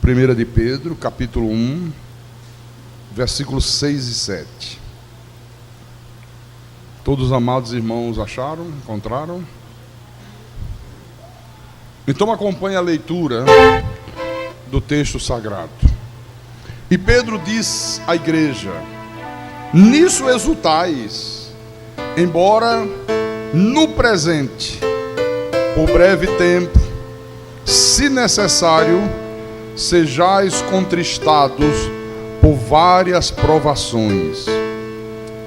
1 de Pedro, capítulo 1, versículos 6 e 7. Todos os amados irmãos acharam? Encontraram? Então acompanhe a leitura do texto sagrado. E Pedro diz à igreja: nisso exultais, embora no presente, por breve tempo, se necessário, sejais contristados por várias provações,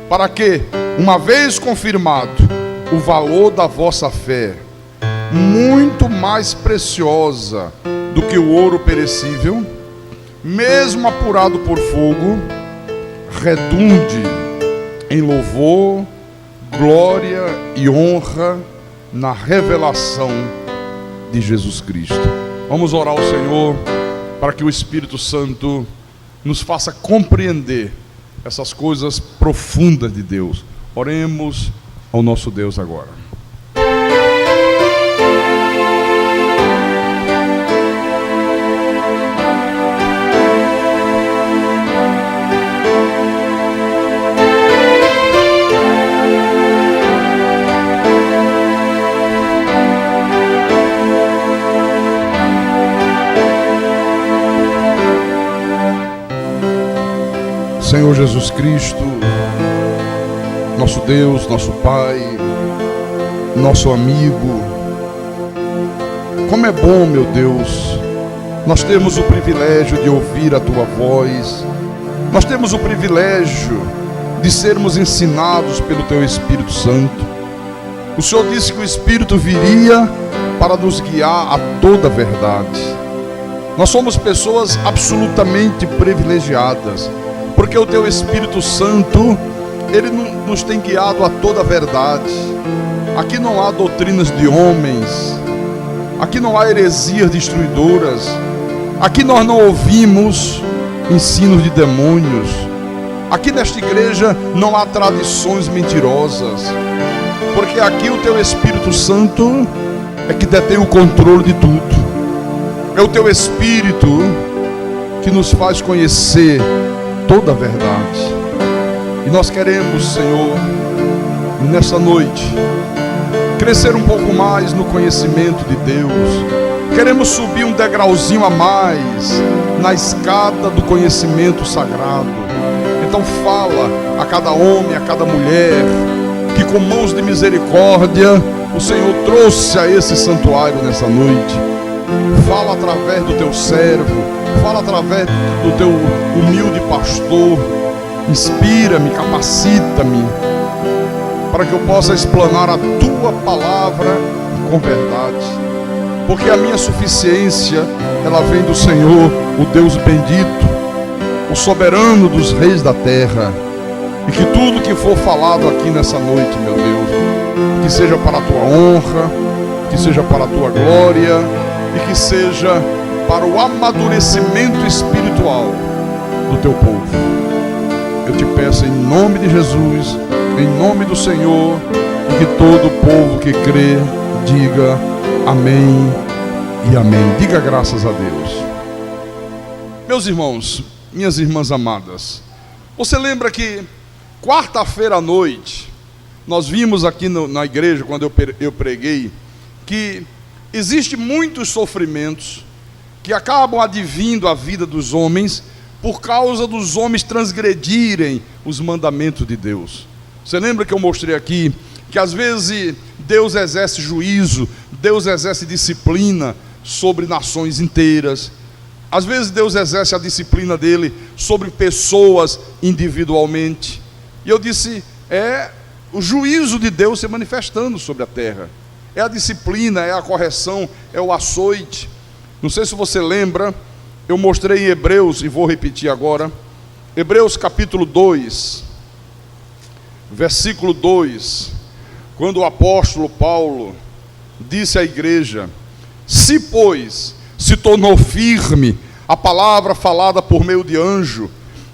para que, uma vez confirmado o valor da vossa fé, muito mais preciosa do que o ouro perecível, mesmo apurado por fogo, redunde em louvor, glória e honra na revelação de Jesus Cristo. Vamos orar ao Senhor para que o Espírito Santo nos faça compreender essas coisas profundas de Deus. Oremos ao nosso Deus agora. Senhor Jesus Cristo, nosso Deus, nosso Pai, nosso amigo, como é bom, meu Deus, nós temos o privilégio de ouvir a Tua voz, nós temos o privilégio de sermos ensinados pelo Teu Espírito Santo. O Senhor disse que o Espírito viria para nos guiar a toda a verdade. Nós somos pessoas absolutamente privilegiadas, porque o Teu Espírito Santo, Ele nos tem guiado a toda a verdade. Aqui não há doutrinas de homens, aqui não há heresias destruidoras, aqui nós não ouvimos ensinos de demônios, aqui nesta igreja não há tradições mentirosas, porque aqui o Teu Espírito Santo é que detém o controle de tudo. É o Teu Espírito que nos faz conhecer toda a verdade. E nós queremos, Senhor, nessa noite, crescer um pouco mais no conhecimento de Deus. Queremos subir um degrauzinho a mais na escada do conhecimento sagrado. Então fala a cada homem, a cada mulher, que com mãos de misericórdia o Senhor trouxe a esse santuário nessa noite. Fala através do Teu servo, fala através do Teu humilde pastor. Inspira-me, capacita-me, para que eu possa explanar a Tua palavra com verdade, porque a minha suficiência, ela vem do Senhor, o Deus bendito, o soberano dos reis da terra. E que tudo que for falado aqui nessa noite, meu Deus, que seja para a Tua honra, que seja para a Tua glória, e que seja para o amadurecimento espiritual do Teu povo. Eu te peço em nome de Jesus, em nome do Senhor, e que todo o povo que crê diga amém e amém. Diga graças a Deus. Meus irmãos, minhas irmãs amadas, você lembra que quarta-feira à noite nós vimos aqui na igreja, quando eu preguei, que existem muitos sofrimentos que acabam advindo a vida dos homens por causa dos homens transgredirem os mandamentos de Deus. Você lembra que eu mostrei aqui que às vezes Deus exerce juízo, Deus exerce disciplina sobre nações inteiras. Às vezes Deus exerce a disciplina dele sobre pessoas individualmente. E eu disse, é o juízo de Deus se manifestando sobre a terra. É a disciplina, é a correção, é o açoite. Não sei se você lembra, eu mostrei em Hebreus, e vou repetir agora, Hebreus capítulo 2, versículo 2, quando o apóstolo Paulo disse à igreja: se, pois, se tornou firme a palavra falada por meio de anjo,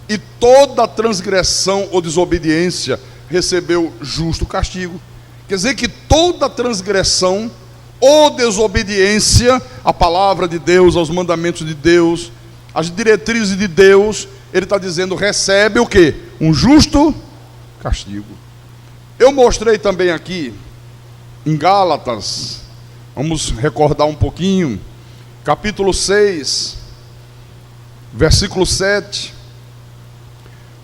e toda transgressão ou desobediência recebeu justo castigo. Quer dizer que toda transgressão ou desobediência à palavra de Deus, aos mandamentos de Deus, as diretrizes de Deus, ele está dizendo, recebe o quê? Um justo castigo. Eu mostrei também aqui, em Gálatas, vamos recordar um pouquinho, capítulo 6, versículo 7,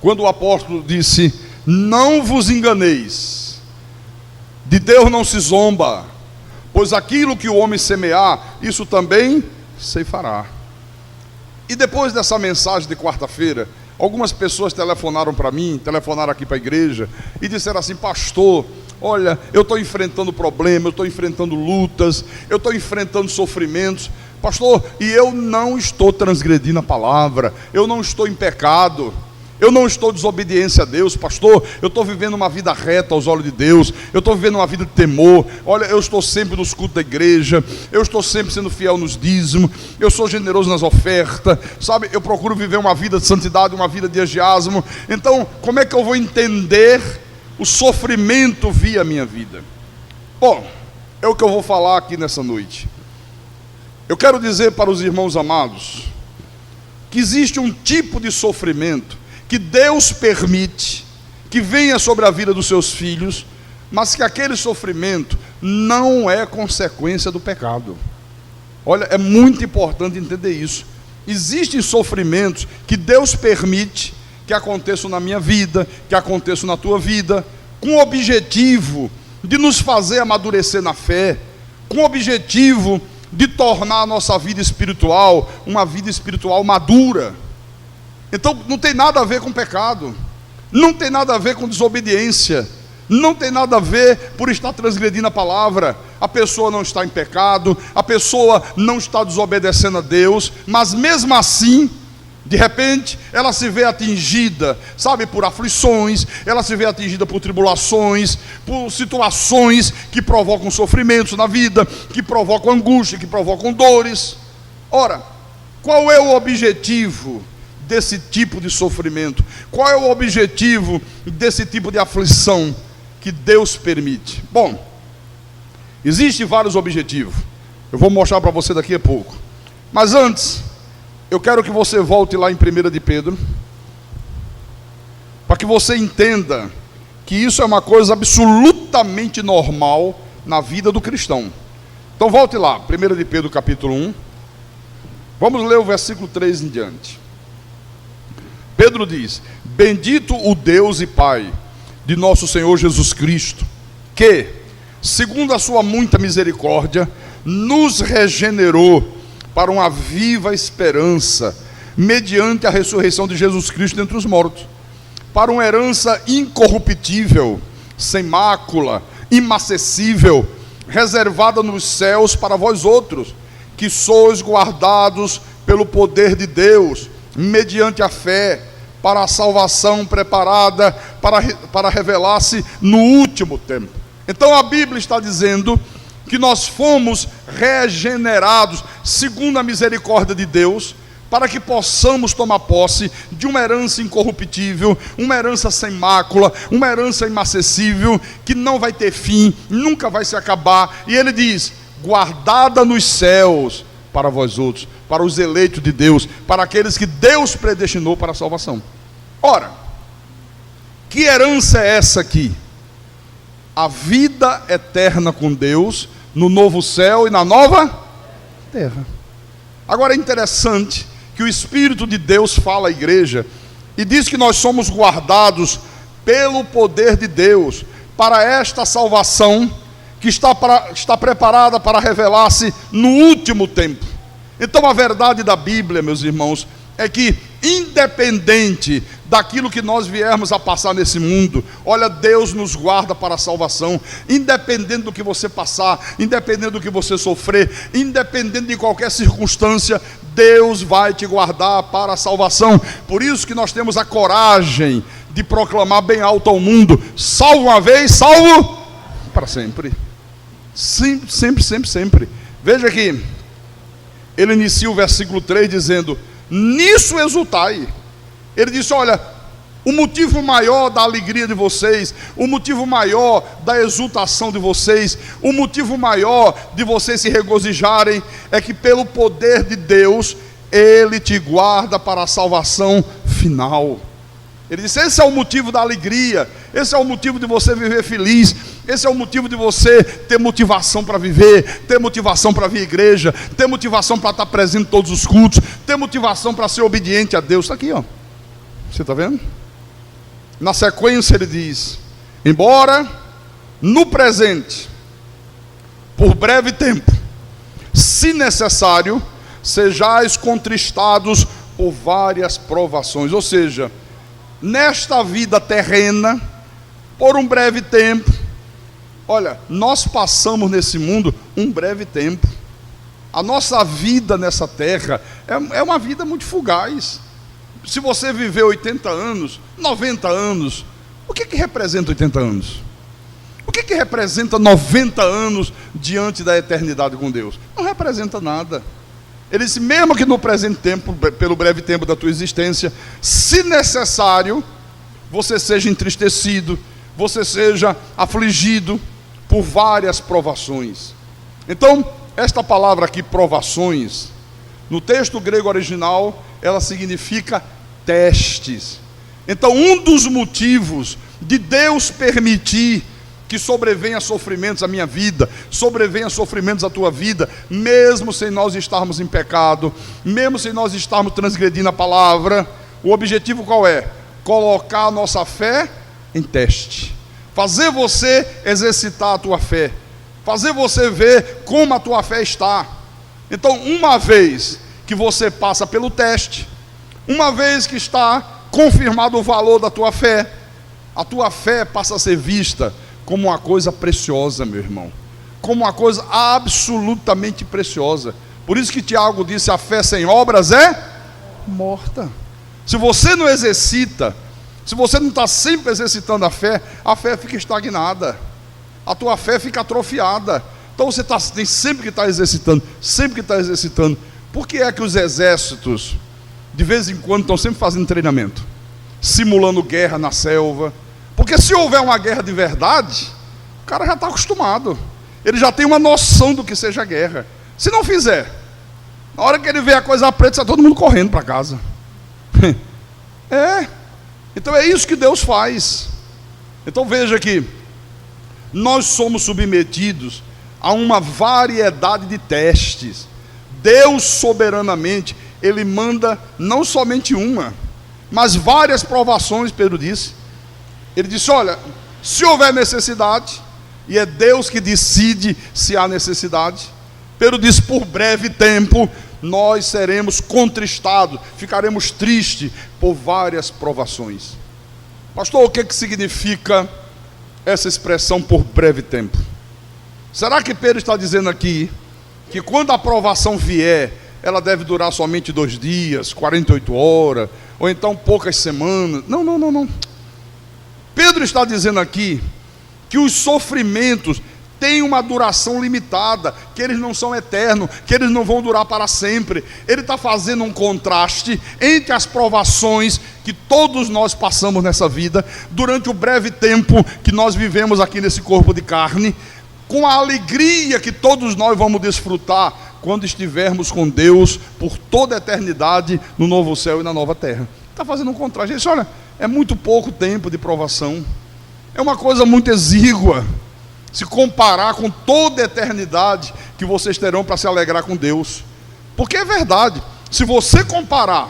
quando o apóstolo disse, não vos enganeis, de Deus não se zomba, pois aquilo que o homem semear, isso também ceifará. E depois dessa mensagem de quarta-feira, algumas pessoas telefonaram para mim, telefonaram aqui para a igreja, e disseram assim, pastor, olha, eu estou enfrentando problemas, eu estou enfrentando lutas, eu estou enfrentando sofrimentos, pastor, e eu não estou transgredindo a palavra, eu não estou em pecado, eu não estou em desobediência a Deus, pastor, eu estou vivendo uma vida reta aos olhos de Deus, eu estou vivendo uma vida de temor, olha, eu estou sempre nos cultos da igreja, eu estou sempre sendo fiel nos dízimos, eu sou generoso nas ofertas, sabe, eu procuro viver uma vida de santidade, uma vida de agiasmo. Então, como é que eu vou entender o sofrimento via minha vida? Bom, é o que eu vou falar aqui nessa noite. Eu quero dizer para os irmãos amados, que existe um tipo de sofrimento que Deus permite que venha sobre a vida dos seus filhos, mas que aquele sofrimento não é consequência do pecado. Olha, é muito importante entender isso. Existem sofrimentos que Deus permite que aconteçam na minha vida, que aconteçam na tua vida, com o objetivo de nos fazer amadurecer na fé, com o objetivo de tornar a nossa vida espiritual uma vida espiritual madura. Então não tem nada a ver com pecado, não tem nada a ver com desobediência, não tem nada a ver por estar transgredindo a palavra. A pessoa não está em pecado, a pessoa não está desobedecendo a Deus, mas mesmo assim, de repente, ela se vê atingida, sabe, por aflições, ela se vê atingida por tribulações, por situações que provocam sofrimentos na vida, que provocam angústia, que provocam dores. Ora, qual é o objetivo desse tipo de sofrimento? Qual é o objetivo desse tipo de aflição que Deus permite? Bom, existem vários objetivos, eu vou mostrar para você daqui a pouco, mas antes, eu quero que você volte lá em 1 de Pedro, para que você entenda que isso é uma coisa absolutamente normal na vida do cristão. Então volte lá, 1 de Pedro capítulo 1, vamos ler o versículo 3 em diante. Pedro diz, bendito o Deus e Pai de nosso Senhor Jesus Cristo, que, segundo a sua muita misericórdia, nos regenerou para uma viva esperança, mediante a ressurreição de Jesus Cristo dentre os mortos, para uma herança incorruptível, sem mácula, imacessível, reservada nos céus para vós outros, que sois guardados pelo poder de Deus, mediante a fé, para a salvação preparada para revelar-se no último tempo. Então a Bíblia está dizendo que nós fomos regenerados segundo a misericórdia de Deus, para que possamos tomar posse de uma herança incorruptível, uma herança sem mácula, uma herança imacessível, que não vai ter fim, nunca vai se acabar. E ele diz, guardada nos céus para vós outros, para os eleitos de Deus, para aqueles que Deus predestinou para a salvação. Ora, que herança é essa aqui? A vida eterna com Deus, no novo céu e na nova terra. Agora é interessante que o Espírito de Deus fala à igreja e diz que nós somos guardados pelo poder de Deus para esta salvação que está preparada para revelar-se no último tempo. Então a verdade da Bíblia, meus irmãos, é que independente daquilo que nós viermos a passar nesse mundo, olha, Deus nos guarda para a salvação, independente do que você passar, independente do que você sofrer, independente de qualquer circunstância, Deus vai te guardar para a salvação. Por isso que nós temos a coragem de proclamar bem alto ao mundo, salvo uma vez, salvo para sempre. Sempre, sempre, sempre, sempre. Veja aqui, ele inicia o versículo 3 dizendo, nisso exultai. Ele disse, olha, o motivo maior da alegria de vocês, o motivo maior da exultação de vocês, o motivo maior de vocês se regozijarem, é que pelo poder de Deus, Ele te guarda para a salvação final. Ele disse, esse é o motivo da alegria, esse é o motivo de você viver feliz, esse é o motivo de você ter motivação para viver, ter motivação para vir à igreja, ter motivação para estar presente em todos os cultos, ter motivação para ser obediente a Deus. Está aqui, ó. Você está vendo? Na sequência ele diz, embora no presente, por breve tempo, se necessário, sejais contristados por várias provações. Ou seja, nesta vida terrena, por um breve tempo. Olha, nós passamos nesse mundo um breve tempo. A nossa vida nessa terra é uma vida muito fugaz. Se você viver 80 anos, 90 anos, o que representa 80 anos? O que representa 90 anos diante da eternidade com Deus? Não representa nada. Ele disse, mesmo que no presente tempo, pelo breve tempo da tua existência, se necessário, você seja entristecido, você seja afligido por várias provações. Então, esta palavra aqui, provações, no texto grego original, ela significa testes. Então, um dos motivos de Deus permitir que sobrevenha sofrimentos à minha vida, sobrevenha sofrimentos à tua vida, mesmo sem nós estarmos em pecado, mesmo sem nós estarmos transgredindo a palavra, o objetivo qual é? Colocar a nossa fé em teste, fazer você exercitar a tua fé, fazer você ver como a tua fé está. Então, uma vez que você passa pelo teste, uma vez que está confirmado o valor da tua fé, a tua fé passa a ser vista como uma coisa preciosa, meu irmão, como uma coisa absolutamente preciosa. Por isso que Tiago disse, a fé sem obras é morta. Se você não exercita, se você não está sempre exercitando a fé fica estagnada, a tua fé fica atrofiada. Então você tem sempre que estar exercitando, sempre que estar exercitando. Por que é que os exércitos, de vez em quando, estão sempre fazendo treinamento, simulando guerra na selva? Porque se houver uma guerra de verdade, o cara já está acostumado, ele já tem uma noção do que seja guerra. Se não fizer, na hora que ele vê a coisa preta, está todo mundo correndo para casa. Então é isso que Deus faz. Então veja que nós somos submetidos a uma variedade de testes. Deus soberanamente, Ele manda não somente uma, mas várias provações. Pedro disse, ele disse, olha, se houver necessidade, e é Deus que decide se há necessidade, Pedro disse, por breve tempo, nós seremos contristados, ficaremos tristes por várias provações. Pastor, o que significa essa expressão por breve tempo? Será que Pedro está dizendo aqui que quando a provação vier, ela deve durar somente 2 dias, 48 horas, ou então poucas semanas? Não. Pedro está dizendo aqui que os sofrimentos têm uma duração limitada, que eles não são eternos, que eles não vão durar para sempre. Ele está fazendo um contraste entre as provações que todos nós passamos nessa vida, durante o breve tempo que nós vivemos aqui nesse corpo de carne, com a alegria que todos nós vamos desfrutar quando estivermos com Deus por toda a eternidade no novo céu e na nova terra. Está fazendo um contraste. Ele disse, olha, é muito pouco tempo de provação, é uma coisa muito exígua, se comparar com toda a eternidade que vocês terão para se alegrar com Deus. Porque é verdade, se você comparar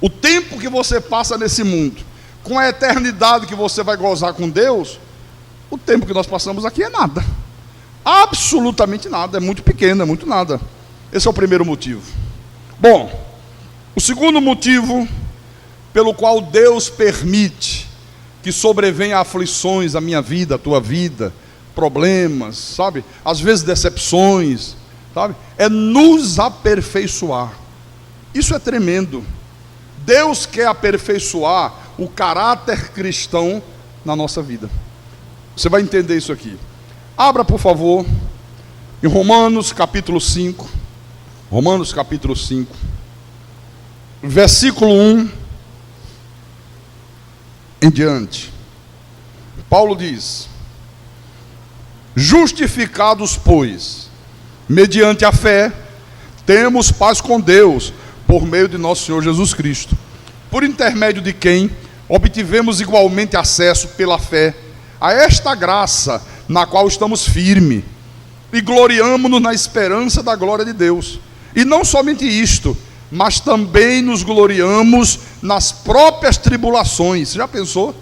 o tempo que você passa nesse mundo com a eternidade que você vai gozar com Deus, o tempo que nós passamos aqui é nada, absolutamente nada, é muito pequeno, é muito nada. Esse é o primeiro motivo. Bom, o segundo motivo pelo qual Deus permite que sobrevenha aflições à minha vida, à tua vida, problemas, sabe? Às vezes decepções, sabe? É nos aperfeiçoar. Isso é tremendo. Deus quer aperfeiçoar o caráter cristão na nossa vida. Você vai entender isso aqui. Abra, por favor, em Romanos capítulo 5. Romanos capítulo 5. Versículo 1 em diante. Paulo diz: justificados, pois, mediante a fé, temos paz com Deus, por meio de nosso Senhor Jesus Cristo, por intermédio de quem obtivemos igualmente acesso pela fé a esta graça na qual estamos firmes e gloriamo-nos na esperança da glória de Deus. E não somente isto, mas também nos gloriamos nas próprias tribulações. Já pensou?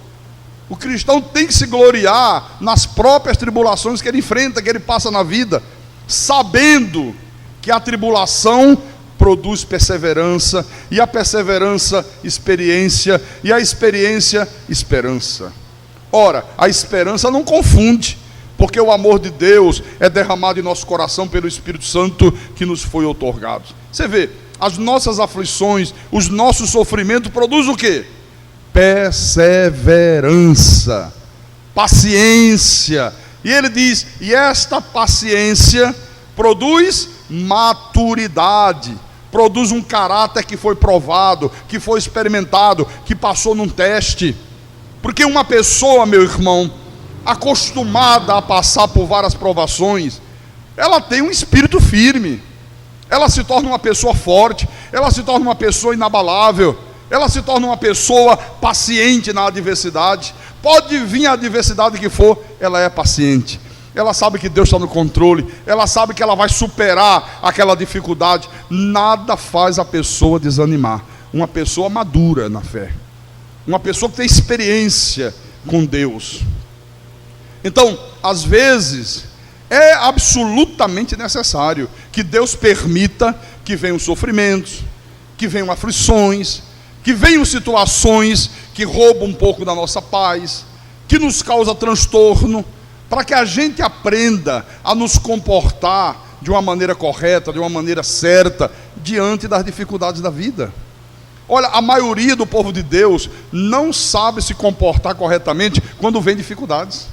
O cristão tem que se gloriar nas próprias tribulações que ele enfrenta, que ele passa na vida, sabendo que a tribulação produz perseverança, e a perseverança, experiência, e a experiência, esperança. Ora, a esperança não confunde, porque o amor de Deus é derramado em nosso coração pelo Espírito Santo que nos foi outorgado. Você vê, as nossas aflições, os nossos sofrimentos produzem o quê? Perseverança, paciência. E ele diz, e esta paciência produz maturidade, produz um caráter que foi provado, que foi experimentado, que passou num teste. Porque uma pessoa, meu irmão, acostumada a passar por várias provações, ela tem um espírito firme, ela se torna uma pessoa forte, ela se torna uma pessoa inabalável, ela se torna uma pessoa paciente na adversidade. Pode vir a adversidade que for, ela é paciente. Ela sabe que Deus está no controle, ela sabe que ela vai superar aquela dificuldade. Nada faz a pessoa desanimar. Uma pessoa madura na fé, uma pessoa que tem experiência com Deus. Então, às vezes, é absolutamente necessário que Deus permita que venham sofrimentos, que venham aflições, que venham situações que roubam um pouco da nossa paz, que nos causa transtorno, para que a gente aprenda a nos comportar de uma maneira correta, de uma maneira certa, diante das dificuldades da vida. Olha, a maioria do povo de Deus não sabe se comportar corretamente quando vem dificuldades.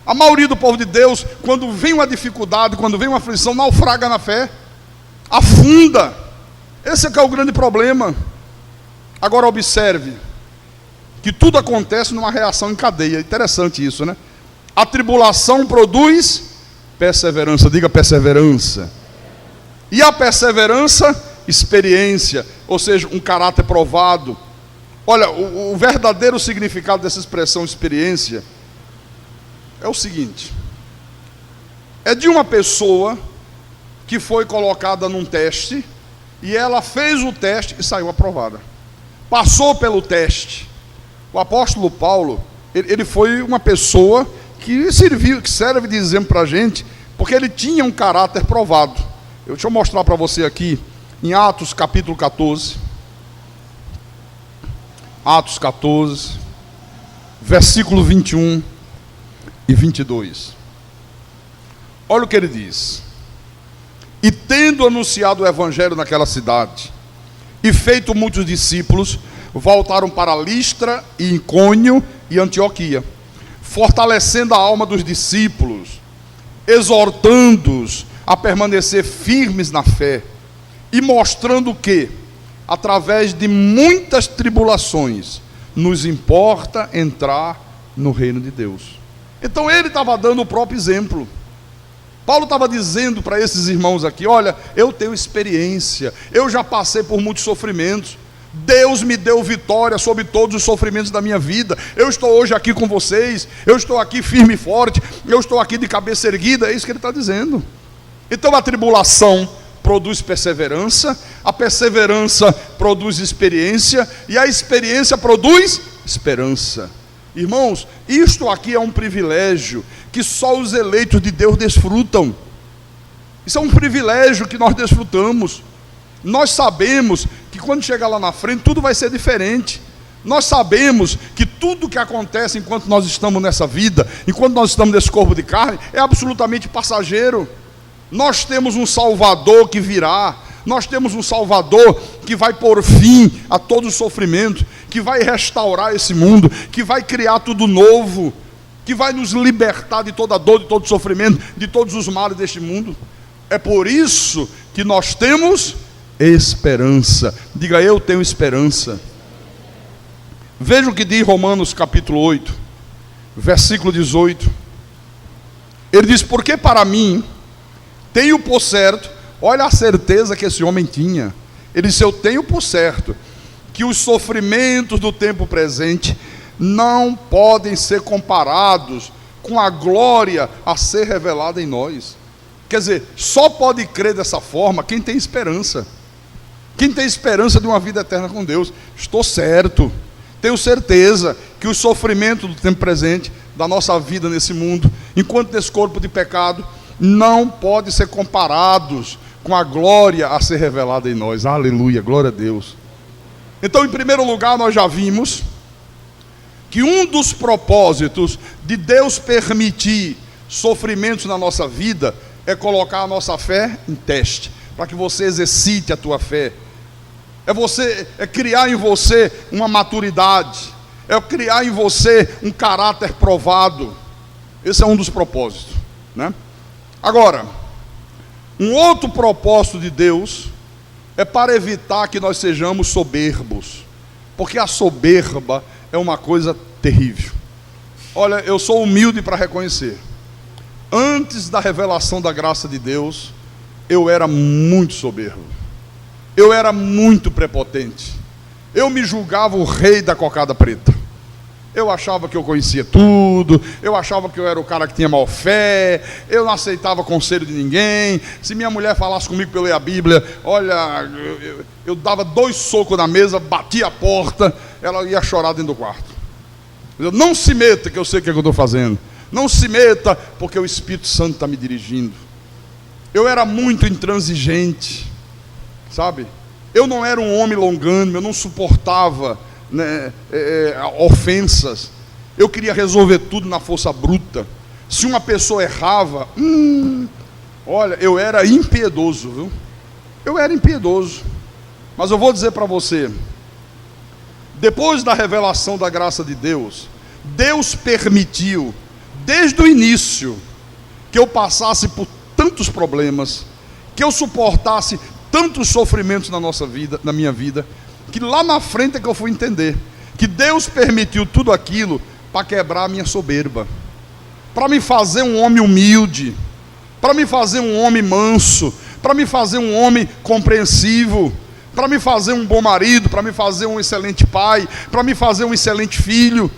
A maioria do povo de Deus, quando vem uma dificuldade, quando vem uma aflição, naufraga na fé, afunda. Esse é que é o grande problema. Agora observe que tudo acontece numa reação em cadeia. Interessante isso, né? A tribulação produz perseverança. Diga perseverança. E a perseverança, experiência, ou seja, um caráter provado. Olha, o verdadeiro significado dessa expressão experiência é o seguinte: é de uma pessoa que foi colocada num teste, e ela fez o teste e saiu aprovada. Passou pelo teste. O apóstolo Paulo, ele foi uma pessoa que serve de exemplo para a gente, porque ele tinha um caráter provado. Deixa eu mostrar para você aqui, em Atos capítulo 14. Atos 14, versículo 21 e 22. Olha o que ele diz: e tendo anunciado o evangelho naquela cidade, e feito muitos discípulos, voltaram para Listra, e Icônio e Antioquia, fortalecendo a alma dos discípulos, exortando-os a permanecer firmes na fé, e mostrando que, através de muitas tribulações, nos importa entrar no reino de Deus. Então ele estava dando o próprio exemplo. Paulo estava dizendo para esses irmãos aqui: olha, eu tenho experiência, eu já passei por muitos sofrimentos, Deus me deu vitória sobre todos os sofrimentos da minha vida, eu estou hoje aqui com vocês, eu estou aqui firme e forte, eu estou aqui de cabeça erguida. É isso que ele está dizendo. Então a tribulação produz perseverança, a perseverança produz experiência, e a experiência produz esperança. Irmãos, isto aqui é um privilégio que só os eleitos de Deus desfrutam. Isso é um privilégio que nós desfrutamos. Nós sabemos que quando chegar lá na frente tudo vai ser diferente. Nós sabemos que tudo que acontece enquanto nós estamos nessa vida, enquanto nós estamos nesse corpo de carne, é absolutamente passageiro. Nós temos um Salvador que virá, nós temos um Salvador que vai pôr fim a todo o sofrimento, que vai restaurar esse mundo, que vai criar tudo novo, que vai nos libertar de toda dor, de todo sofrimento, de todos os males deste mundo. É por isso que nós temos esperança. Diga: eu tenho esperança. Veja o que diz Romanos capítulo 8, versículo 18. Ele diz: porque para mim tenho por certo olha a certeza que esse homem tinha. Ele disse: eu tenho por certo que os sofrimentos do tempo presente não podem ser comparados com a glória a ser revelada em nós. Quer dizer, só pode crer dessa forma quem tem esperança. Quem tem esperança de uma vida eterna com Deus. Estou certo, tenho certeza que os sofrimentos do tempo presente, da nossa vida nesse mundo, enquanto nesse corpo de pecado, não podem ser comparados com a glória a ser revelada em nós. Aleluia, glória a Deus. Então, em primeiro lugar, nós já vimos que um dos propósitos de Deus permitir sofrimentos na nossa vida é colocar a nossa fé em teste, para que você exercite a tua fé. É criar em você uma maturidade, é criar em você um caráter provado. Esse é um dos propósitos, né? Agora, um outro propósito de Deus é para evitar que nós sejamos soberbos, porque a soberba é uma coisa terrível. Olha, eu sou humilde para reconhecer, antes da revelação da graça de Deus, eu era muito soberbo, eu era muito prepotente, eu me julgava o rei da cocada preta. Eu achava que eu conhecia tudo, eu achava que eu era o cara que tinha mal fé, eu não aceitava conselho de ninguém. Se minha mulher falasse comigo para eu ler a Bíblia, olha, eu dava 2 socos na mesa, batia a porta, ela ia chorar dentro do quarto. Eu, não se meta, que eu sei o que eu estou fazendo. Não se meta, porque o Espírito Santo está me dirigindo. Eu era muito intransigente, sabe? Eu não era um homem longânimo, eu não suportava, né, ofensas. Eu queria resolver tudo na força bruta. Se uma pessoa errava, olha, eu era impiedoso, viu? Eu era impiedoso. Mas eu vou dizer para você, depois da revelação da graça de Deus, Deus permitiu, desde o início, que eu passasse por tantos problemas, que eu suportasse tantos sofrimentos na nossa vida, na minha vida, que lá na frente é que eu fui entender que Deus permitiu tudo aquilo para quebrar a minha soberba, para me fazer um homem humilde, para me fazer um homem manso, para me fazer um homem compreensivo, para me fazer um bom marido, para me fazer um excelente pai, para me fazer um excelente filho,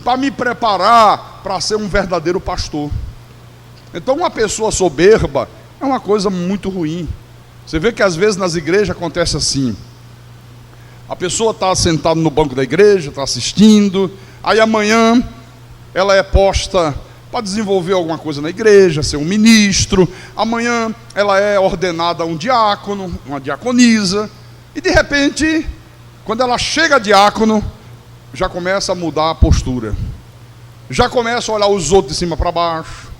para me preparar para ser um verdadeiro pastor. Então, uma pessoa soberba é uma coisa muito ruim. Você vê que às vezes nas igrejas acontece assim: a pessoa está sentada no banco da igreja, está assistindo, aí amanhã ela é posta para desenvolver alguma coisa na igreja, ser um ministro, amanhã ela é ordenada a um diácono, uma diaconisa, e de repente, quando ela chega a diácono, já começa a mudar a postura, já começa a olhar os outros de cima para baixo,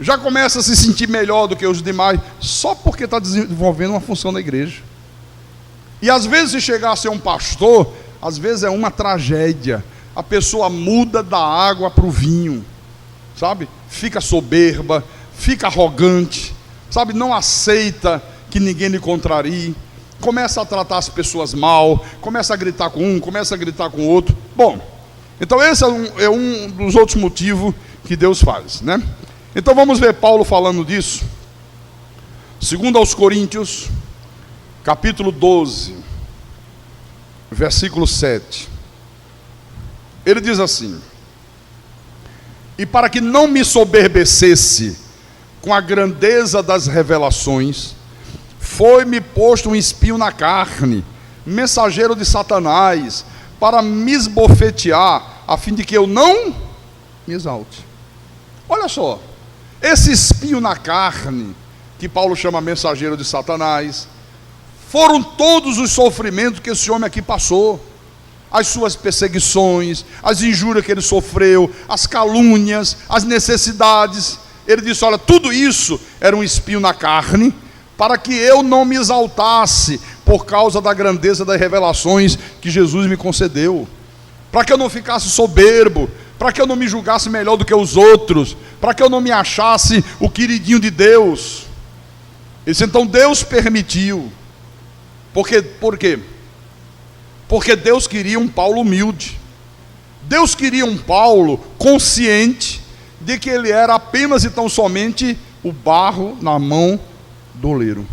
já começa a se sentir melhor do que os demais, só porque está desenvolvendo uma função na igreja. E às vezes, se chegar a ser um pastor, às vezes é uma tragédia. A pessoa muda da água para o vinho, sabe? Fica soberba, fica arrogante, sabe? Não aceita que ninguém lhe contrarie, começa a tratar as pessoas mal, começa a gritar com um, começa a gritar com o outro. Bom, então esse é um dos outros motivos que Deus faz, né? Então vamos ver Paulo falando disso. 2 aos Coríntios, capítulo 12, versículo 7. Ele diz assim: e para que não me soberbecesse com a grandeza das revelações, foi-me posto um espinho na carne, mensageiro de Satanás, para me esbofetear, a fim de que eu não me exalte. Olha só, esse espinho na carne, que Paulo chama mensageiro de Satanás, foram todos os sofrimentos que esse homem aqui passou, as suas perseguições, as injúrias que ele sofreu, as calúnias, as necessidades. Ele disse: olha, tudo isso era um espinho na carne, para que eu não me exaltasse por causa da grandeza das revelações que Jesus me concedeu, para que eu não ficasse soberbo, para que eu não me julgasse melhor do que os outros, para que eu não me achasse o queridinho de Deus. Isso, então Deus permitiu. Por quê? Porque Deus queria um Paulo humilde. Deus queria um Paulo consciente de que ele era apenas e tão somente o barro na mão do oleiro.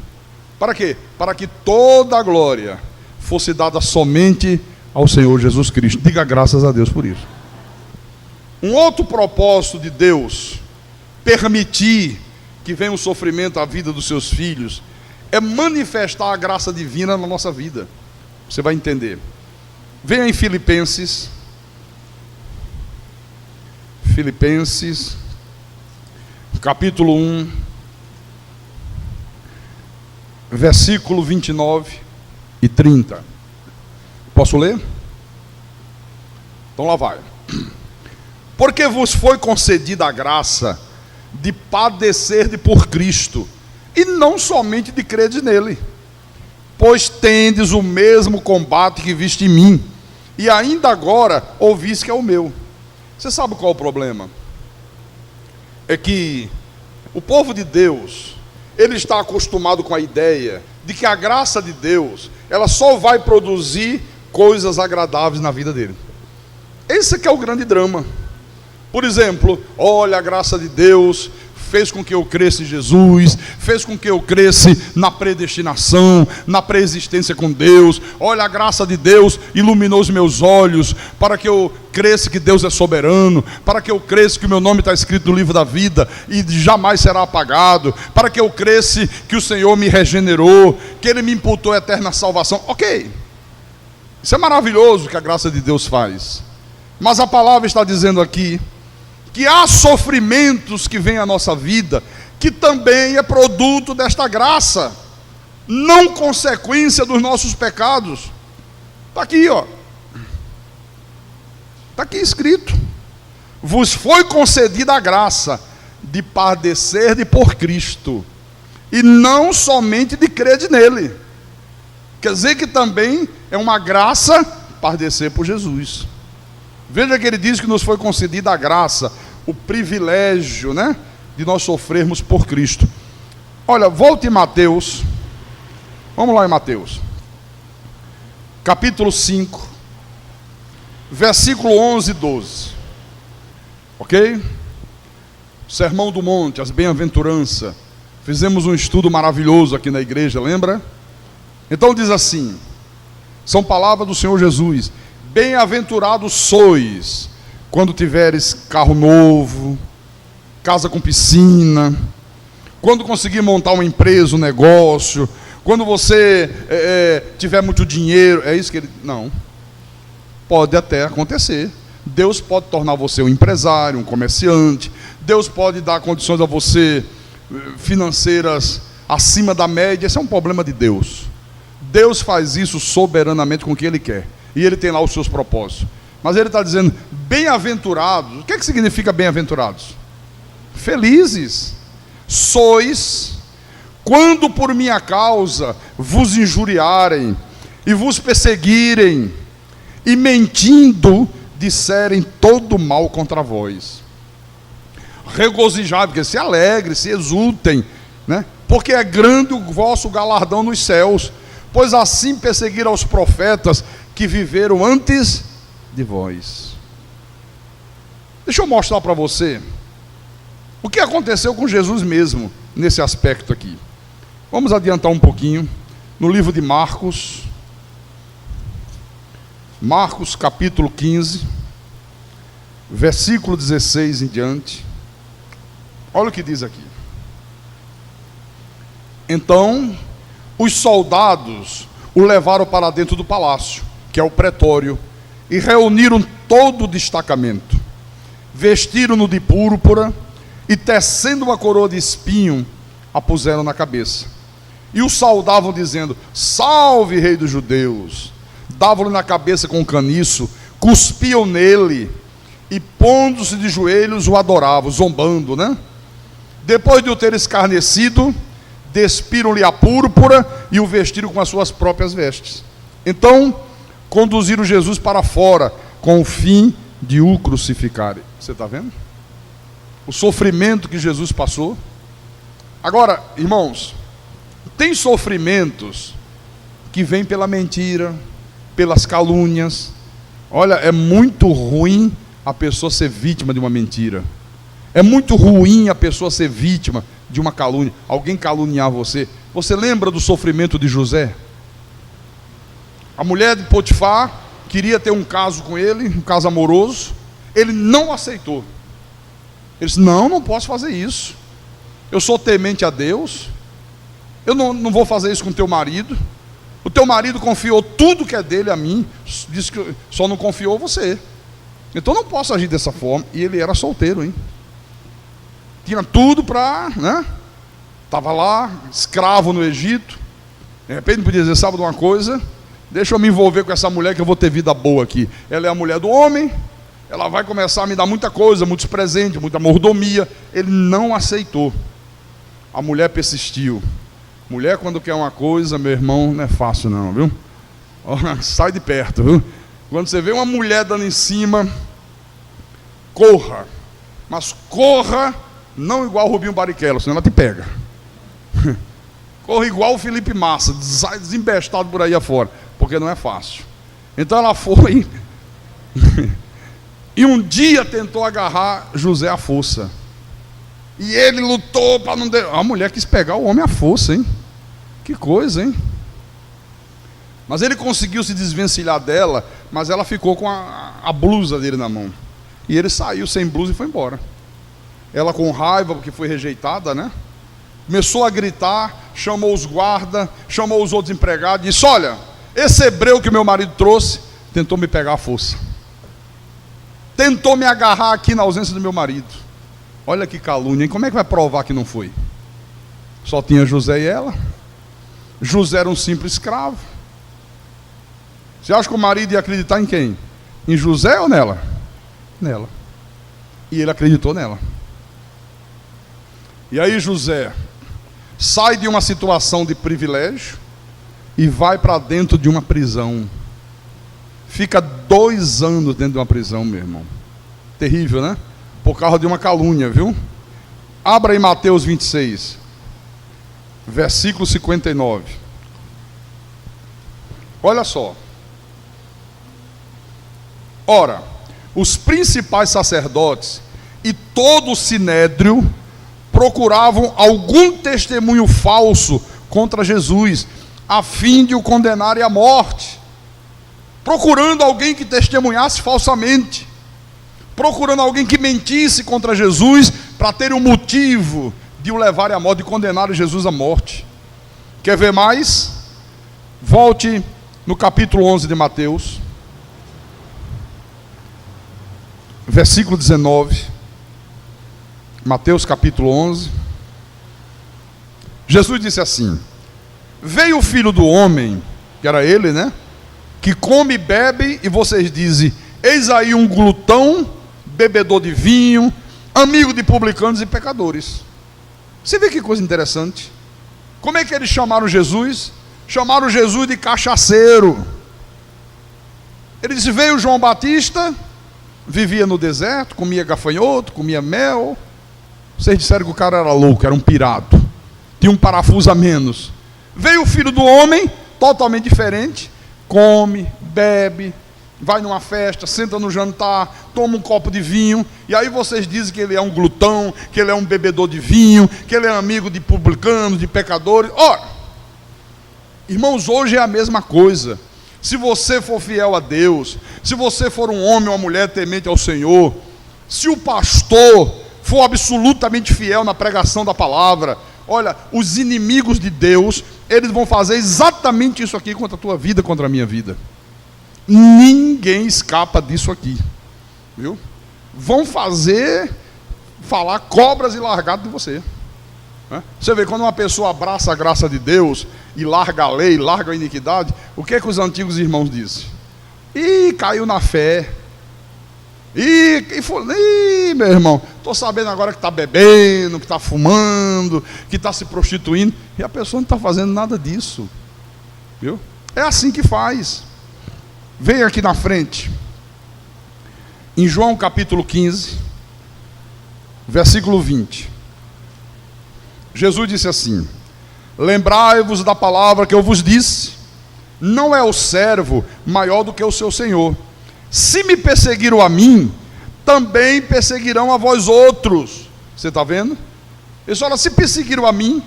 Para quê? Para que toda a glória fosse dada somente ao Senhor Jesus Cristo. Diga graças a Deus por isso. Um outro propósito de Deus permitir que venha o sofrimento à vida dos seus filhos é manifestar a graça divina na nossa vida. Você vai entender. Venha em Filipenses, capítulo 1, versículo 29 e 30. Posso ler? Então lá vai. Porque vos foi concedida a graça de padecer por Cristo, e não somente de credes nele, pois tendes o mesmo combate que viste em mim, e ainda agora ouvis que é o meu. Você sabe qual é o problema? É que o povo de Deus, ele está acostumado com a ideia de que a graça de Deus, ela só vai produzir coisas agradáveis na vida dele. Esse é que é o grande drama. Por exemplo, olha, a graça de Deus fez com que eu cresça em Jesus, fez com que eu cresça na predestinação, na preexistência com Deus. Olha, a graça de Deus iluminou os meus olhos, para que eu cresça que Deus é soberano, para que eu cresça que o meu nome está escrito no livro da vida e jamais será apagado, para que eu cresça que o Senhor me regenerou, que Ele me imputou a eterna salvação. Ok, isso é maravilhoso que a graça de Deus faz, mas a palavra está dizendo aqui que há sofrimentos que vêm à nossa vida, que também é produto desta graça, não consequência dos nossos pecados. Está aqui, ó. Está aqui escrito: vos foi concedida a graça de padecer por Cristo, e não somente de crer nele. Quer dizer que também é uma graça padecer por Jesus. Veja que ele diz que nos foi concedida a graça, o privilégio, né, de nós sofrermos por Cristo. Olha, volte em Mateus. Vamos lá em Mateus. Capítulo 5, versículo 11 e 12. Ok? Sermão do Monte, as bem-aventuranças. Fizemos um estudo maravilhoso aqui na igreja, lembra? Então diz assim, são palavras do Senhor Jesus: bem-aventurados sois quando tiveres carro novo, casa com piscina, quando conseguir montar uma empresa, um negócio, quando você tiver muito dinheiro. É isso que ele... Não. Pode até acontecer. Deus pode tornar você um empresário, um comerciante. Deus pode dar condições a você financeiras acima da média. Esse é um problema de Deus. Deus faz isso soberanamente com o que Ele quer. E Ele tem lá os seus propósitos. Mas Ele está dizendo, bem-aventurados. O que significa bem-aventurados? Felizes sois quando por minha causa vos injuriarem e vos perseguirem e mentindo disserem todo mal contra vós. Regozijai, porque se alegre, se exultem, né? Porque é grande o vosso galardão nos céus, pois assim perseguiram os profetas que viveram antes de vós. Deixa eu mostrar para você o que aconteceu com Jesus mesmo nesse aspecto aqui. Vamos adiantar um pouquinho no livro de Marcos. Marcos capítulo 15, versículo 16 em diante. Olha o que diz aqui. Então os soldados o levaram para dentro do palácio, que é o pretório, e reuniram todo o destacamento. Vestiram-no de púrpura e, tecendo uma coroa de espinho, a puseram na cabeça. E o saudavam dizendo: salve, rei dos judeus. Davam-lhe na cabeça com um caniço, cuspiam nele e, pondo-se de joelhos, o adoravam, zombando, né? Depois de o ter escarnecido, despiram-lhe a púrpura e o vestiram com as suas próprias vestes. Então conduziram Jesus para fora, com o fim de o crucificarem. Você está vendo? O sofrimento que Jesus passou. Agora, irmãos, tem sofrimentos que vêm pela mentira, pelas calúnias. Olha, é muito ruim a pessoa ser vítima de uma mentira. É muito ruim a pessoa ser vítima de uma calúnia. Alguém caluniar você. Você lembra do sofrimento de José? A mulher de Potifar queria ter um caso com ele, um caso amoroso. Ele não aceitou. Ele disse: não posso fazer isso. Eu sou temente a Deus. Eu não vou fazer isso com teu marido. O teu marido confiou tudo que é dele a mim. Disse que só não confiou você. Então não posso agir dessa forma. E ele era solteiro, hein? Tinha tudo para, né? Estava lá, escravo no Egito. De repente podia dizer: sabe de uma coisa? Deixa eu me envolver com essa mulher que eu vou ter vida boa aqui. Ela é a mulher do homem. Ela vai começar a me dar muita coisa, muitos presentes, muita mordomia. Ele não aceitou. A mulher persistiu. Mulher, quando quer uma coisa, meu irmão, não é fácil não, viu? Sai de perto, viu? Quando você vê uma mulher dando em cima, corra. Mas corra não igual o Rubinho Barrichello, senão ela te pega. Corra igual o Felipe Massa, desembestado por aí afora, porque não é fácil. Então ela foi e um dia tentou agarrar José à força. E ele lutou para não... A mulher quis pegar o homem à força, hein? Que coisa, hein? Mas ele conseguiu se desvencilhar dela, mas ela ficou com a blusa dele na mão. E ele saiu sem blusa e foi embora. Ela, com raiva, porque foi rejeitada, né? Começou a gritar, chamou os guardas, chamou os outros empregados e disse: olha, esse hebreu que meu marido trouxe tentou me pegar à força. Tentou me agarrar aqui na ausência do meu marido. Olha que calúnia, hein? Como é que vai provar que não foi? Só tinha José e ela. José era um simples escravo. Você acha que o marido ia acreditar em quem? Em José ou nela? Nela. E ele acreditou nela. E aí José sai de uma situação de privilégio e vai para dentro de uma prisão. Fica 2 anos dentro de uma prisão, meu irmão. Terrível, né? Por causa de uma calúnia, viu? Abra aí Mateus 26, versículo 59. Olha só. Ora, os principais sacerdotes e todo o sinédrio procuravam algum testemunho falso contra Jesus, a fim de o condenarem à morte, procurando alguém que testemunhasse falsamente, procurando alguém que mentisse contra Jesus, para ter um motivo de o levarem à morte, de condenar Jesus à morte. Quer ver mais? Volte no capítulo 11 de Mateus, versículo 19. Mateus capítulo 11. Jesus disse assim: veio o filho do homem, que era ele, né? Que come e bebe, e vocês dizem: eis aí um glutão, bebedor de vinho, amigo de publicanos e pecadores. Você vê que coisa interessante. Como é que eles chamaram Jesus? Chamaram Jesus de cachaceiro. Ele disse: veio João Batista, vivia no deserto, comia gafanhoto, comia mel. Vocês disseram que o cara era louco, era um pirado, tinha um parafuso a menos. Veio o filho do homem, totalmente diferente, come, bebe, vai numa festa, senta no jantar, toma um copo de vinho, e aí vocês dizem que ele é um glutão, que ele é um bebedor de vinho, que ele é amigo de publicanos, de pecadores. Ora, irmãos, hoje é a mesma coisa. Se você for fiel a Deus, se você for um homem ou uma mulher temente ao Senhor, se o pastor for absolutamente fiel na pregação da palavra, olha, os inimigos de Deus, eles vão fazer exatamente isso aqui contra a tua vida, contra a minha vida. Ninguém escapa disso aqui, viu? Vão falar cobras e largados de você, né? Você vê, quando uma pessoa abraça a graça de Deus e larga a lei, larga a iniquidade, o que é que os antigos irmãos dizem? Ih, caiu na fé. Ih, meu irmão, estou sabendo agora que está bebendo, que está fumando, que está se prostituindo, e a pessoa não está fazendo nada disso, viu? É assim que faz. Vem aqui na frente, em João capítulo 15, versículo 20. Jesus disse assim: lembrai-vos da palavra que eu vos disse, não é o servo maior do que o seu senhor. Se me perseguiram a mim, também perseguirão a vós outros. Você está vendo? Ele fala: se perseguiram a mim,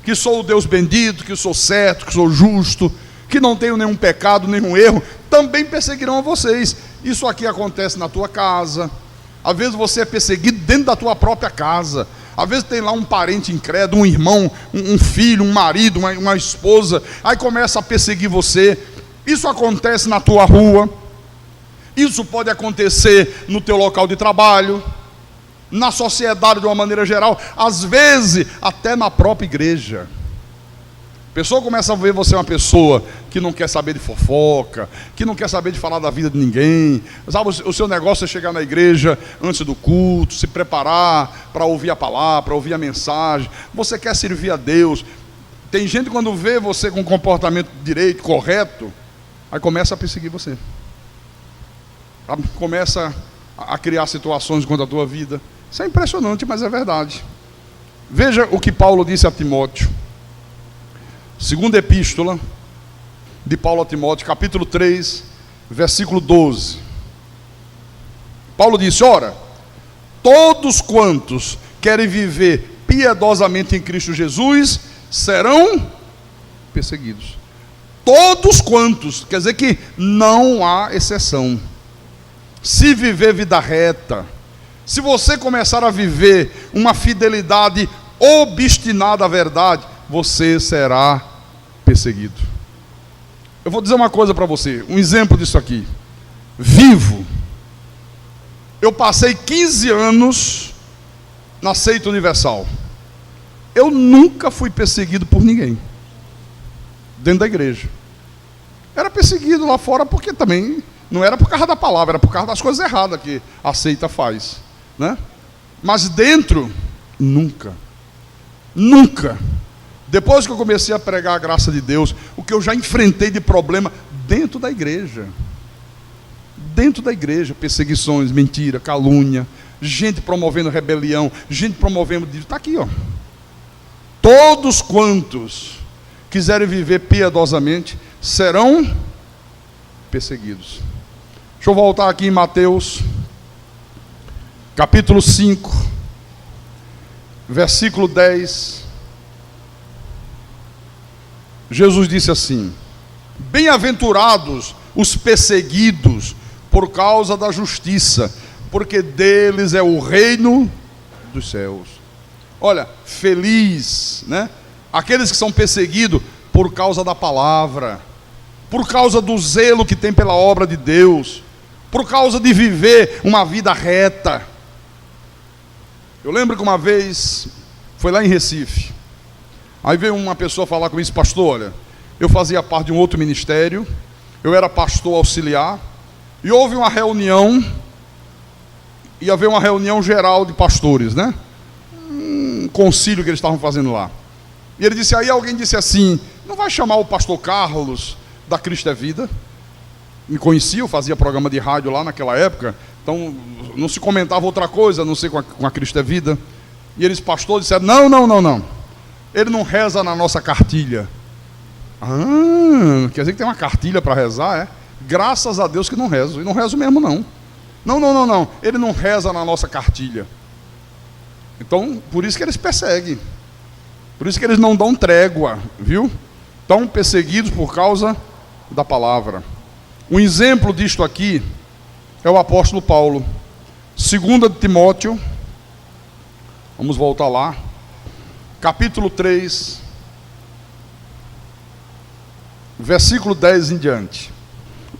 que sou o Deus bendito, que sou certo, que sou justo, que não tenho nenhum pecado, nenhum erro, também perseguirão a vocês. Isso aqui acontece na tua casa. Às vezes você é perseguido dentro da tua própria casa. Às vezes tem lá um parente incrédulo, um irmão, um filho, um marido, uma esposa, aí começa a perseguir você. Isso acontece na tua rua. Isso pode acontecer no teu local de trabalho, na sociedade de uma maneira geral, às vezes até na própria igreja. A pessoa começa a ver você uma pessoa que não quer saber de fofoca, que não quer saber de falar da vida de ninguém. Sabe, o seu negócio é chegar na igreja antes do culto, se preparar para ouvir a palavra, para ouvir a mensagem. Você quer servir a Deus. Tem gente que quando vê você com comportamento direito, correto, aí começa a perseguir você. Começa a criar situações contra a tua vida. Isso é impressionante, mas é verdade. Veja o que Paulo disse a Timóteo. Segunda epístola de Paulo a Timóteo, capítulo 3, versículo 12. Paulo disse: ora, todos quantos querem viver piedosamente em Cristo Jesus serão perseguidos. Todos quantos, quer dizer que não há exceção. Se viver vida reta, se você começar a viver uma fidelidade obstinada à verdade, você será perseguido. Eu vou dizer uma coisa para você, um exemplo disso aqui. Vivo. Eu passei 15 anos na seita universal. Eu nunca fui perseguido por ninguém dentro da igreja. Era perseguido lá fora porque também não era por causa da palavra, era por causa das coisas erradas que a seita faz, né? Mas dentro, nunca. Depois que eu comecei a pregar a graça de Deus, o que eu já enfrentei de problema dentro da igreja. Dentro da igreja, perseguições, mentira, calúnia, gente promovendo rebelião, gente promovendo... Está aqui, ó. Todos quantos quiserem viver piedosamente serão perseguidos. Deixa eu voltar aqui em Mateus, capítulo 5, versículo 10. Jesus disse assim: bem-aventurados os perseguidos por causa da justiça, porque deles é o reino dos céus. Olha, feliz, né? Aqueles que são perseguidos por causa da palavra, por causa do zelo que tem pela obra de Deus, por causa de viver uma vida reta. Eu lembro que uma vez, foi lá em Recife, aí veio uma pessoa falar comigo: pastor, olha, eu fazia parte de um outro ministério, eu era pastor auxiliar, e houve uma reunião, ia haver uma reunião geral de pastores, né? Um concílio que eles estavam fazendo lá. E ele disse, aí alguém disse assim: não vai chamar o pastor Carlos da Cristo é Vida? Me conhecia, eu fazia programa de rádio lá naquela época, então não se comentava outra coisa, a não ser com a Cristo é Vida. E eles, pastor, disseram: não. Ele não reza na nossa cartilha. Quer dizer que tem uma cartilha para rezar, é? Graças a Deus que não rezo. E não rezo mesmo, não. Não. Ele não reza na nossa cartilha. Então, por isso que eles perseguem. Por isso que eles não dão trégua, viu? Estão perseguidos por causa da palavra. Um exemplo disto aqui é o apóstolo Paulo. 2 Timóteo, vamos voltar lá, capítulo 3, versículo 10 em diante.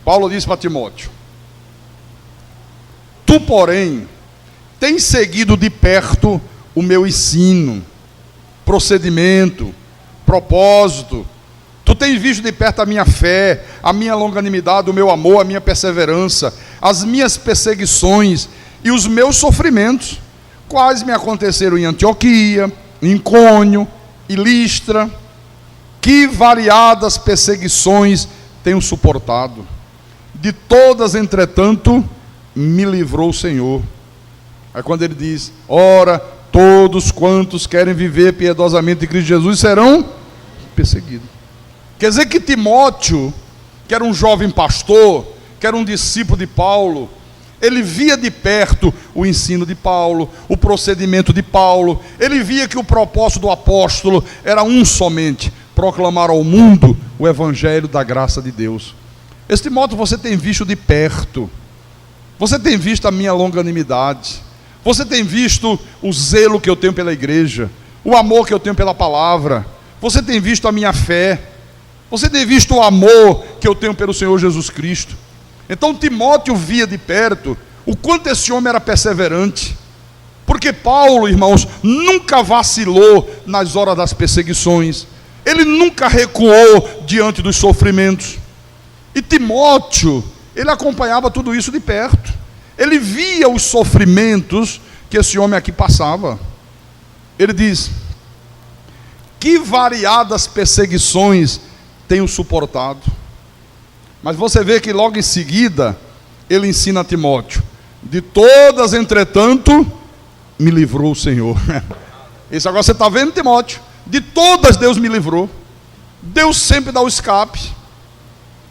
Paulo diz para Timóteo: tu, porém, tens seguido de perto o meu ensino, procedimento, propósito. Tu tens visto de perto a minha fé, a minha longanimidade, o meu amor, a minha perseverança, as minhas perseguições e os meus sofrimentos, quais me aconteceram em Antioquia, em Icônio e Listra. Que variadas perseguições tenho suportado. De todas, entretanto, me livrou o Senhor. Aí quando ele diz: ora, todos quantos querem viver piedosamente em Cristo Jesus serão perseguidos. Quer dizer que Timóteo, que era um jovem pastor, que era um discípulo de Paulo, ele via de perto o ensino de Paulo, o procedimento de Paulo, ele via que o propósito do apóstolo era um somente: proclamar ao mundo o evangelho da graça de Deus. Esse Timóteo você tem visto de perto, você tem visto a minha longanimidade, você tem visto o zelo que eu tenho pela igreja, o amor que eu tenho pela palavra, você tem visto a minha fé, você tem visto o amor que eu tenho pelo Senhor Jesus Cristo. Então Timóteo via de perto o quanto esse homem era perseverante, porque Paulo, irmãos, nunca vacilou nas horas das perseguições, ele nunca recuou diante dos sofrimentos. E Timóteo, ele acompanhava tudo isso de perto, ele via os sofrimentos que esse homem aqui passava. Ele diz: que variadas perseguições tenho suportado. Mas você vê que logo em seguida ele ensina a Timóteo: de todas, entretanto, me livrou o Senhor. Isso agora você está vendo, Timóteo? De todas Deus me livrou. Deus sempre dá o escape.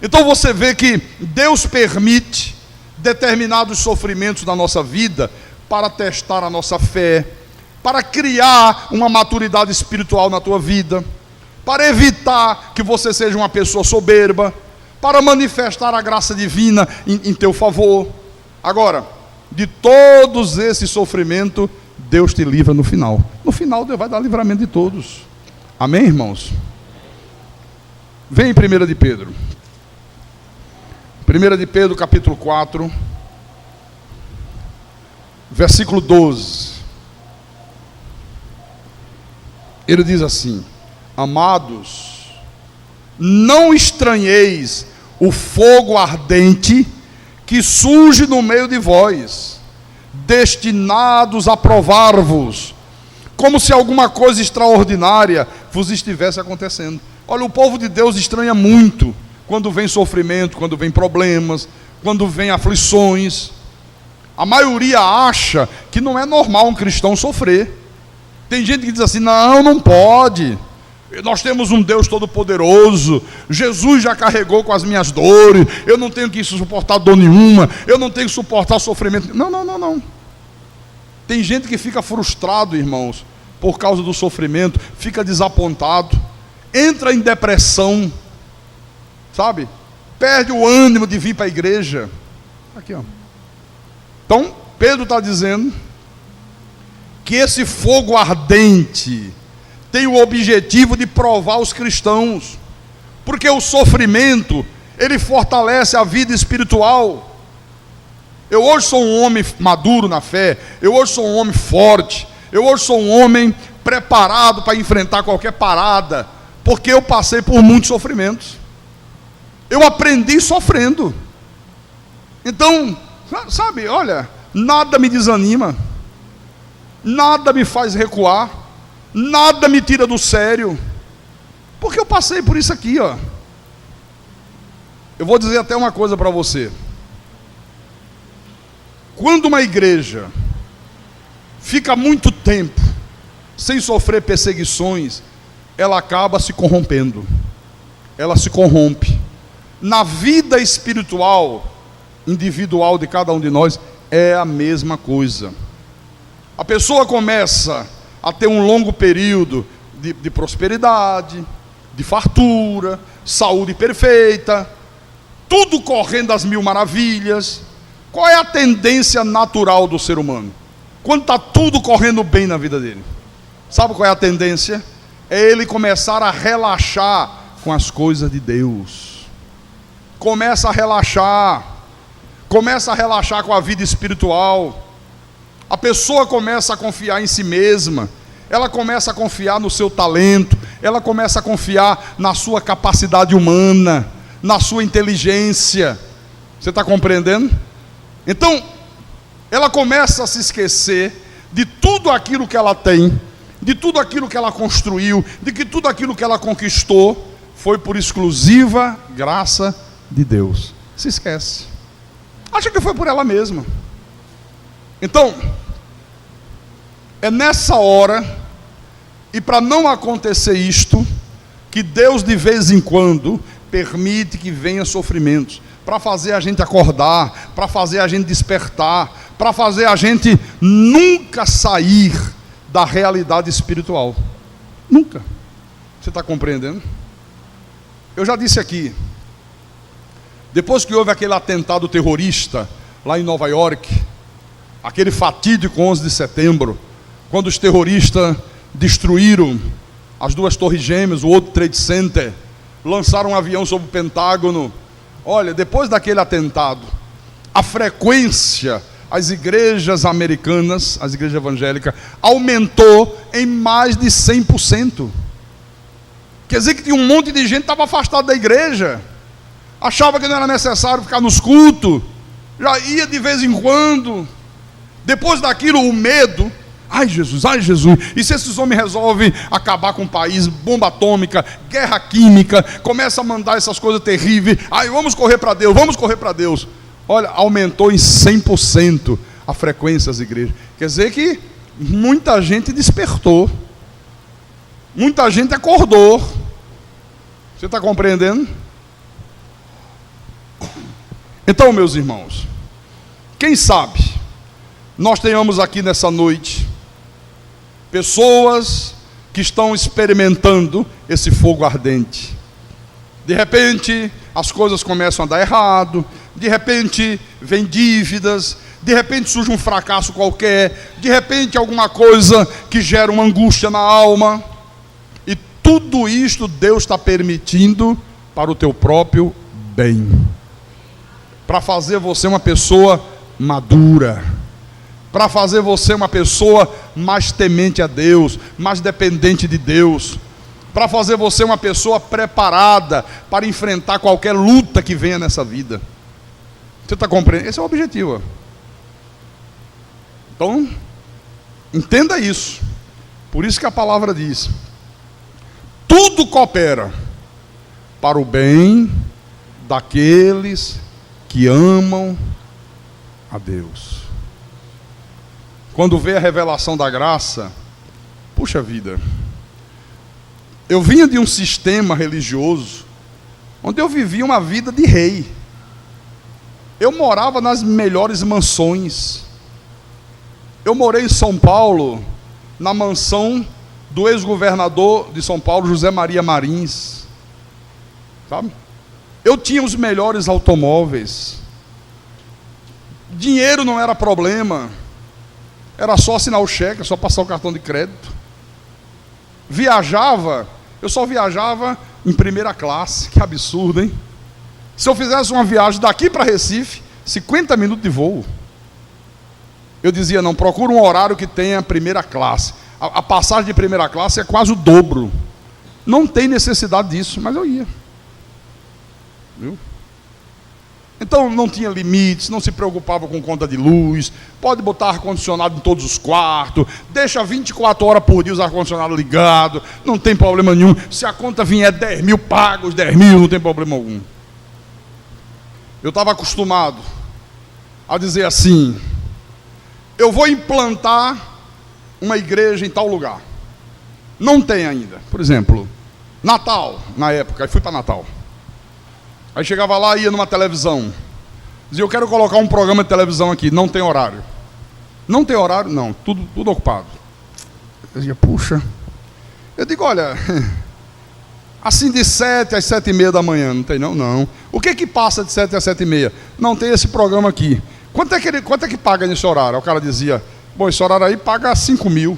Então você vê que Deus permite determinados sofrimentos na nossa vida para testar a nossa fé, para criar uma maturidade espiritual na tua vida, para evitar que você seja uma pessoa soberba, para manifestar a graça divina em teu favor. Agora, de todos esses sofrimentos, Deus te livra no final. No final Deus vai dar livramento de todos. Amém, irmãos? Vem em 1 de Pedro. 1 de Pedro capítulo 4, versículo 12. Ele diz assim: amados, não estranheis o fogo ardente que surge no meio de vós, destinados a provar-vos, como se alguma coisa extraordinária vos estivesse acontecendo. Olha, o povo de Deus estranha muito quando vem sofrimento, quando vem problemas, quando vem aflições. A maioria acha que não é normal um cristão sofrer. Tem gente que diz assim: não, não pode. Nós temos um Deus todo-poderoso, Jesus já carregou com as minhas dores, eu não tenho que suportar dor nenhuma, eu não tenho que suportar sofrimento. Não. Tem gente que fica frustrado, irmãos, por causa do sofrimento, fica desapontado, entra em depressão, sabe? Perde o ânimo de vir para a igreja. Aqui, ó. Então, Pedro está dizendo que esse fogo ardente tem o objetivo de provar os cristãos, porque o sofrimento, ele fortalece a vida espiritual. Eu hoje sou um homem maduro na fé, eu hoje sou um homem forte, eu hoje sou um homem preparado para enfrentar qualquer parada, porque eu passei por muitos sofrimentos, eu aprendi sofrendo. Então, sabe, olha, nada me desanima, nada me faz recuar, nada me tira do sério, porque eu passei por isso aqui, ó. Eu vou dizer até uma coisa para você: quando uma igreja fica muito tempo sem sofrer perseguições, ela acaba se corrompendo, ela se corrompe. Na vida espiritual, individual de cada um de nós, é a mesma coisa. A pessoa começa a ter um longo período de prosperidade, de fartura, saúde perfeita, tudo correndo às mil maravilhas. Qual é a tendência natural do ser humano? Quando está tudo correndo bem na vida dele, sabe qual é a tendência? É ele começar a relaxar com as coisas de Deus. Começa a relaxar com a vida espiritual. A pessoa começa a confiar em si mesma, ela começa a confiar no seu talento, ela começa a confiar na sua capacidade humana, na sua inteligência. Você está compreendendo? Então, ela começa a se esquecer de tudo aquilo que ela tem, de tudo aquilo que ela construiu, de que tudo aquilo que ela conquistou foi por exclusiva graça de Deus. Se esquece, acha que foi por ela mesma. Então, é nessa hora, e para não acontecer isto, que Deus de vez em quando permite que venha sofrimentos, para fazer a gente acordar, para fazer a gente despertar, para fazer a gente nunca sair da realidade espiritual. Nunca. Você está compreendendo? Eu já disse aqui, depois que houve aquele atentado terrorista lá em Nova York, aquele fatídico 11 de setembro, quando os terroristas destruíram as duas torres gêmeas, o World Trade Center, lançaram um avião sobre o Pentágono. Olha, depois daquele atentado, a frequência, as igrejas americanas, as igrejas evangélicas, aumentou em mais de 100%. Quer dizer que tinha um monte de gente que estava afastado da igreja, achava que não era necessário ficar nos cultos, já ia de vez em quando. Depois daquilo, o medo, ai Jesus, e se esses homens resolvem acabar com o país, bomba atômica, guerra química, começa a mandar essas coisas terríveis, ai vamos correr para Deus. Olha, aumentou em 100% a frequência das igrejas. Quer dizer que muita gente despertou, muita gente acordou. Você está compreendendo? Então, meus irmãos, quem sabe nós tenhamos aqui nessa noite pessoas que estão experimentando esse fogo ardente. De repente, as coisas começam a dar errado, de repente, vem dívidas, de repente surge um fracasso qualquer, de repente alguma coisa que gera uma angústia na alma, e tudo isto Deus está permitindo para o teu próprio bem, para fazer você uma pessoa madura, para fazer você uma pessoa mais temente a Deus, mais dependente de Deus, para fazer você uma pessoa preparada para enfrentar qualquer luta que venha nessa vida. Você está compreendendo? Esse é o objetivo. Então, entenda isso. Por isso que a palavra diz: tudo coopera para o bem daqueles que amam a Deus. Quando vê a revelação da graça, puxa vida, eu vinha de um sistema religioso onde eu vivia uma vida de rei. Eu morava nas melhores mansões. Eu morei em São Paulo, na mansão do ex-governador de São Paulo, José Maria Marins. Sabe? Eu tinha os melhores automóveis. Dinheiro não era problema. Era só assinar o cheque, só passar o cartão de crédito. Viajava, eu só viajava em primeira classe. Que absurdo, hein? Se eu fizesse uma viagem daqui para Recife, 50 minutos de voo, eu dizia, não, procura um horário que tenha primeira classe. A passagem de primeira classe é quase o dobro. Não tem necessidade disso, mas eu ia. Viu? Então não tinha limites, não se preocupava com conta de luz, pode botar ar-condicionado em todos os quartos, deixa 24 horas por dia os ar-condicionado ligado, não tem problema nenhum. Se a conta vier 10 mil, paga os 10 mil, não tem problema algum. Eu estava acostumado a dizer assim, eu vou implantar uma igreja em tal lugar. Não tem ainda. Por exemplo, Natal, na época, aí fui para Natal. Aí chegava lá, ia numa televisão, dizia, eu quero colocar um programa de televisão aqui, não tem horário. Não tem horário? Não, tudo ocupado. Eu dizia, puxa. Eu digo, olha, assim de 7 às 7h30 da manhã, não tem não? Não. O que passa de 7 às 7h30? Não tem esse programa aqui. Quanto é que paga nesse horário? O cara dizia, bom, esse horário aí paga 5 mil.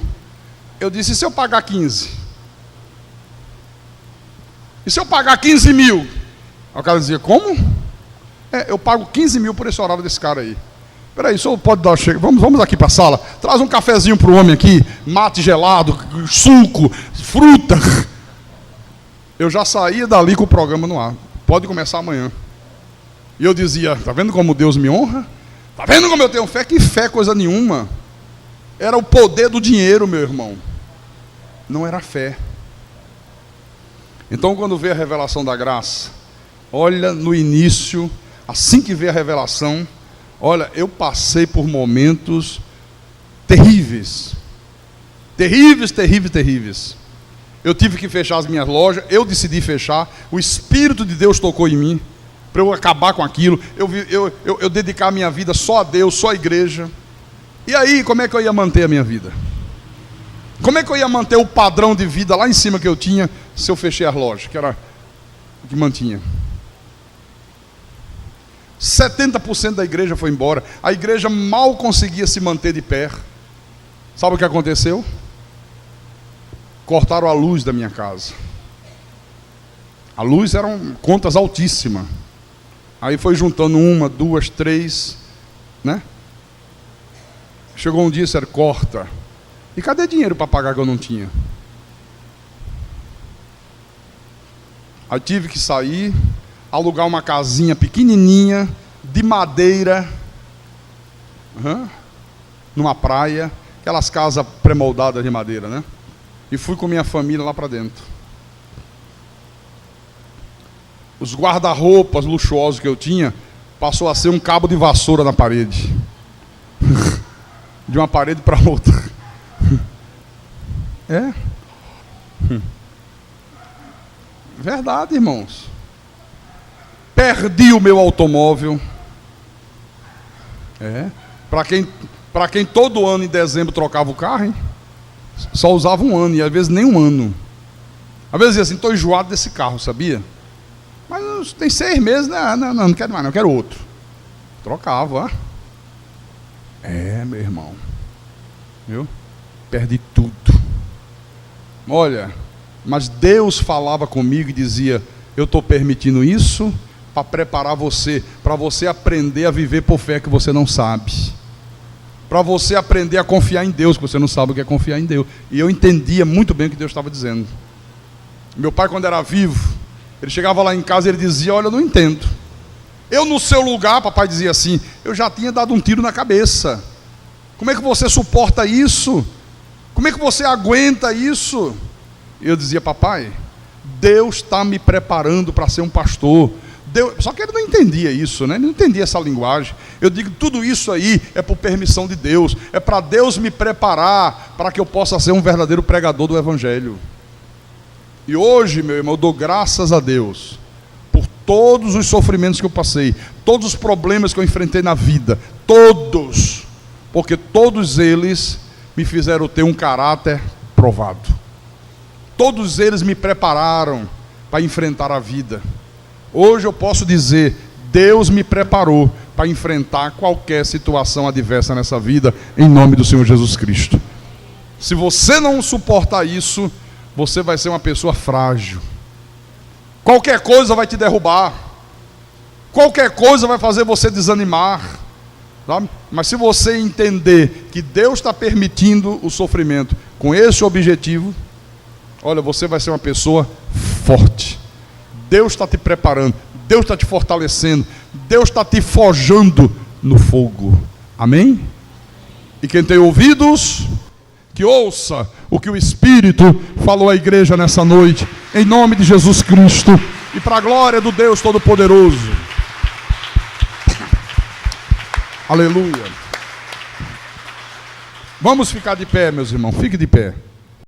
Eu disse, e se eu pagar 15? E se eu pagar 15 mil? Aí o cara dizia, como? Eu pago 15 mil por esse horário desse cara aí. Espera aí, o senhor pode dar... Vamos aqui para a sala. Traz um cafezinho para o homem aqui, mate gelado, suco, fruta. Eu já saía dali com o programa no ar. Pode começar amanhã. E eu dizia, tá vendo como Deus me honra? Tá vendo como eu tenho fé? Que fé, coisa nenhuma. Era o poder do dinheiro, meu irmão. Não era fé. Então, quando vê a revelação da graça, olha, no início, assim que vê a revelação, olha, eu passei por momentos terríveis. Terríveis, terríveis, terríveis. Eu tive que fechar as minhas lojas, eu decidi fechar, o Espírito de Deus tocou em mim. para eu acabar com aquilo, eu dedicar a minha vida só a Deus, só a igreja. E aí, como é que eu ia manter a minha vida? Como é que eu ia manter o padrão de vida lá em cima que eu tinha, se eu fechei as lojas, que era o que mantinha? 70% da igreja foi embora. A igreja mal conseguia se manter de pé. Sabe o que aconteceu? Cortaram a luz da minha casa. A luz eram contas altíssimas. Aí foi juntando 1, 2, 3, né? Chegou um dia e disseram, corta. E cadê dinheiro para pagar que eu não tinha? Aí tive que sair, alugar uma casinha pequenininha, de madeira, numa praia, aquelas casas pré-moldadas de madeira, né? E fui com minha família lá para dentro. Os guarda-roupas luxuosos que eu tinha, passou a ser um cabo de vassoura na parede. De uma parede para outra. É. Verdade, irmãos. Perdi o meu automóvel. Para quem todo ano em dezembro trocava o carro, hein? Só usava um ano, e às vezes nem um ano. Às vezes dizia assim, estou enjoado desse carro, sabia? Mas tem 6 meses, não quero mais, não quero outro. Trocava. Meu irmão. Viu? Perdi tudo. Olha, mas Deus falava comigo e dizia, eu estou permitindo isso para preparar você, para você aprender a viver por fé que você não sabe. Para você aprender a confiar em Deus, que você não sabe o que é confiar em Deus. E eu entendia muito bem o que Deus estava dizendo. Meu pai, quando era vivo, ele chegava lá em casa e ele dizia, olha, eu não entendo. Eu no seu lugar, papai dizia assim, eu já tinha dado um tiro na cabeça. Como é que você suporta isso? Como é que você aguenta isso? Eu dizia, papai, Deus está me preparando para ser um pastor. Só que ele não entendia isso, né? Ele não entendia essa linguagem. Eu digo, tudo isso aí é por permissão de Deus. É para Deus me preparar para que eu possa ser um verdadeiro pregador do Evangelho. E hoje, meu irmão, eu dou graças a Deus por todos os sofrimentos que eu passei, todos os problemas que eu enfrentei na vida, todos, porque todos eles me fizeram ter um caráter provado. Todos eles me prepararam para enfrentar a vida. Hoje eu posso dizer, Deus me preparou para enfrentar qualquer situação adversa nessa vida, em nome do Senhor Jesus Cristo. Se você não suportar isso, você vai ser uma pessoa frágil. Qualquer coisa vai te derrubar. Qualquer coisa vai fazer você desanimar. Sabe? Mas se você entender que Deus está permitindo o sofrimento com esse objetivo, olha, você vai ser uma pessoa forte. Deus está te preparando, Deus está te fortalecendo, Deus está te forjando no fogo. Amém? E quem tem ouvidos, que ouça o que o Espírito falou à igreja nessa noite, em nome de Jesus Cristo, e para a glória do Deus Todo-Poderoso. Aleluia. Vamos ficar de pé, meus irmãos, fique de pé.